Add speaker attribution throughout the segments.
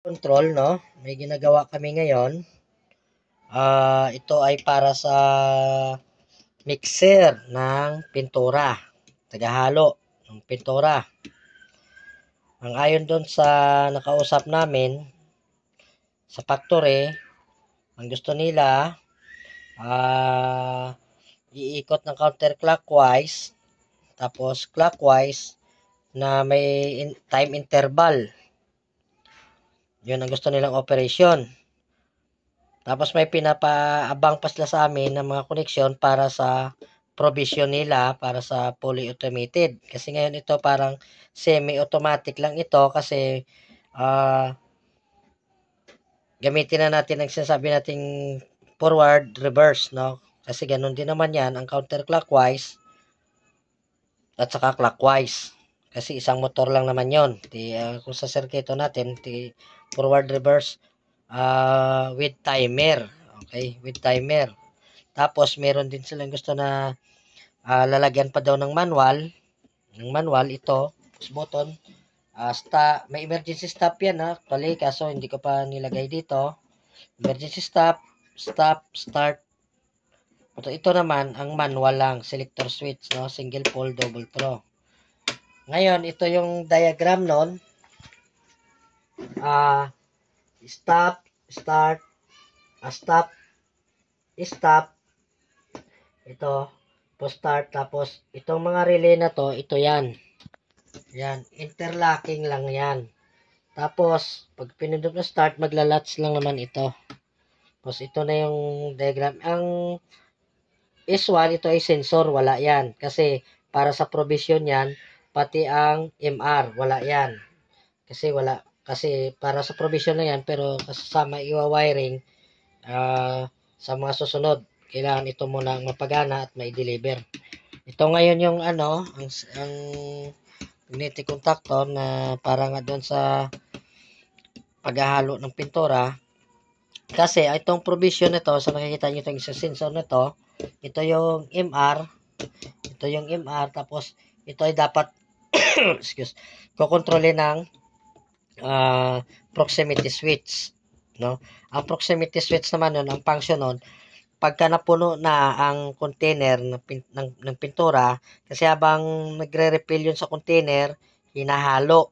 Speaker 1: Control, no? May ginagawa kami ngayon. Ito ay para sa mixer ng pintura. Tagahalo ng pintura. Ang ayon doon sa nakausap namin sa factory, ang gusto nila, iikot ng counterclockwise, tapos clockwise na may time interval. Yun ang gusto nilang operation. Tapos may pinapaabang pa sila sa amin ng mga koneksyon para sa provision nila para sa fully automated. Kasi ngayon ito parang semi-automatic lang ito kasi gamitin na natin ang sinasabi nating forward, reverse, no? Kasi ganun din naman yan, ang counterclockwise at saka clockwise. Kasi isang motor lang naman yon. Kung sa circuito natin, forward, reverse, with timer. Okay, with timer. Tapos, meron din silang gusto na lalagyan pa daw ng manual. Ng manual, ito, push button. May emergency stop yan, ha? Actually, kaso hindi ko pa nilagay dito. Emergency stop, start. Ito naman, ang manual lang, selector switch, no? Single pole, double throw. Ngayon, ito yung diagram nun. Stop, start, stop, stop. Ito, post start, tapos itong mga relay na to, ito yan. Yan, interlocking lang yan. Tapos, pag pinindot na start, maglalatch lang naman ito. Tapos, ito na yung diagram. Ang S1, ito ay sensor, wala yan. Kasi, para sa provision yan, pati ang MR, wala yan. Kasi para sa provision na yan, pero kasama iwa-wiring sa mga susunod. Kailangan ito muna mapagana at mai-deliver. Ito ngayon yung ang magnetic contactor na para nga doon sa paghahalo ng pintura. Kasi itong provision nito, sa nakikita nyo itong isa sensor nito, ito yung MR, tapos ito ay dapat kukontrolin ng proximity switch, no? Ang proximity switch naman nun, ang function nun, pagka napuno na ang container ng pintura, kasi habang nagre-refill yun sa container, hinahalo.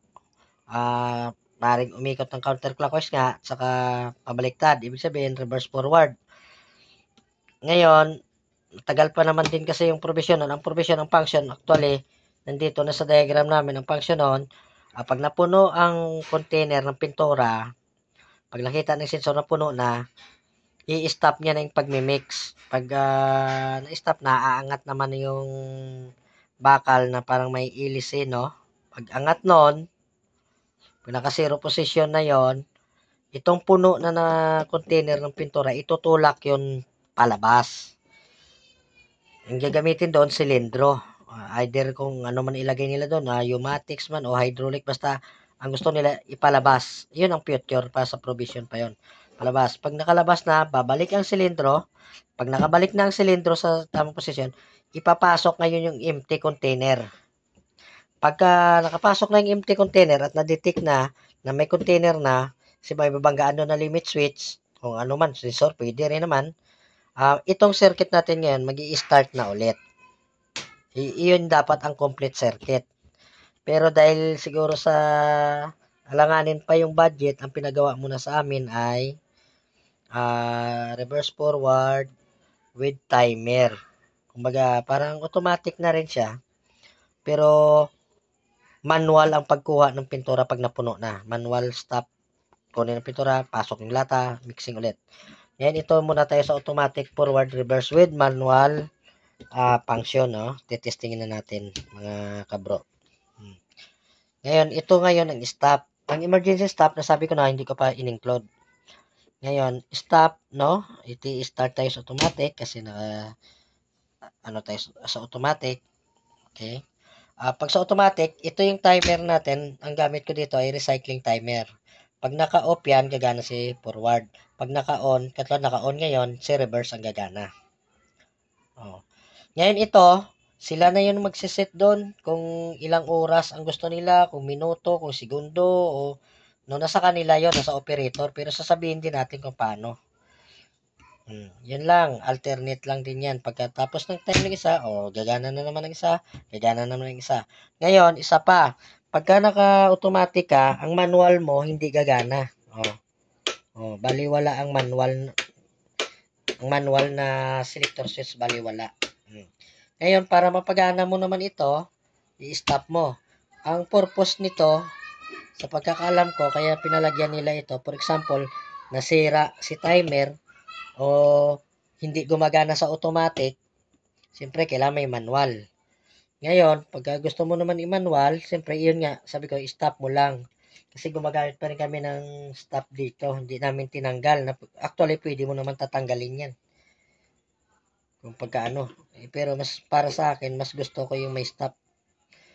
Speaker 1: Maring umikot ng counterclockwise nga, saka pabaliktad. Ibig sabihin, reverse forward. Ngayon, tagal pa naman din kasi yung provision. Ang provision, ang function, actually, nandito na sa diagram namin, ang function nun, pag napuno ang container ng pintura, pag nakita ng sensor na puno na, i-stop niya na yung pagmimix. Pag na-stop na, aangat naman yung bakal na parang may ilisin, no? Pag angat nun, pag naka-zero position na yon, itong puno na container ng pintura, itutulak yun palabas. Ang gagamitin doon, silindro. Either kung ano man ilagay nila doon, pneumatics man o hydraulic, basta ang gusto nila ipalabas. Yun ang future pa sa provision pa yon. Palabas. Pag nakalabas na, babalik ang silindro. Pag nakabalik na ang silindro sa tamang posisyon, ipapasok ngayon yung empty container. Pagka nakapasok na yung empty container at na-detect na may container na, kasi may babanggaan doon na limit switch, kung ano man, sensor, pwede rin naman, itong circuit natin ngayon, mag-i-start na ulit. Iyon dapat ang complete circuit. Pero dahil siguro sa alanganin pa yung budget, ang pinagawa muna sa amin ay reverse forward with timer. Kumbaga, parang automatic na rin siya. Pero manual ang pagkuha ng pintura pag napuno na. Manual stop, kunin ng pintura, pasok yung lata, mixing ulit. Ngayon, ito muna tayo sa automatic forward reverse with manual function, no? Titestingin na natin, mga kabro. Ngayon, ito ngayon ang stop. Ang emergency stop, nasabi ko na, hindi ko pa in-include. Ngayon, stop, no? I-start tayo sa automatic kasi tayo sa automatic. Okay? Pag sa automatic, ito yung timer natin. Ang gamit ko dito ay recycling timer. Pag naka-off yan, gagana si forward. Pag naka-on, katulad naka-on ngayon, si reverse ang gagana. Ngayon ito, sila na yun magsiset doon kung ilang oras ang gusto nila, kung minuto, kung segundo, o No, nasa kanila yon, nasa operator, pero sasabihin din natin kung paano. Yun lang, alternate lang din yan. Pagkatapos ng time ng isa, gagana na naman ng isa, gagana na naman ng isa. Ngayon, isa pa, pagka naka-automatic ka, ang manual mo hindi gagana. Baliwala ang manual na selector switch, baliwala. Ngayon, para mapagana mo naman ito, i-stop mo. Ang purpose nito, sa pagkakaalam ko, kaya pinalagyan nila ito, for example, nasira si timer, o hindi gumagana sa automatic, siyempre kailangan may manual. Ngayon, pagka gusto mo naman i-manual, siyempre yun nga, sabi ko, i-stop mo lang. Kasi gumagamit pa rin kami ng stop dito, hindi namin tinanggal. Actually, pwede mo naman tatanggalin yan. Kung pagkaano. Pero mas para sa akin, mas gusto ko yung may stop.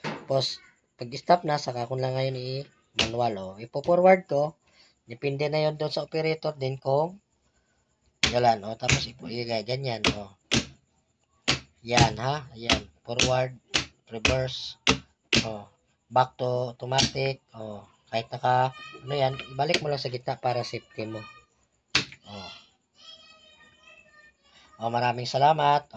Speaker 1: Tapos, pag stop na, saka ko lang ngayon i-manual. Ipo-forward ko, depende na yon doon sa operator din kung galan, tapos ganyan, yan, ha, ayan, forward, reverse, back to automatic, kahit yan, ibalik mo lang sa gitna para safety mo. Maraming salamat,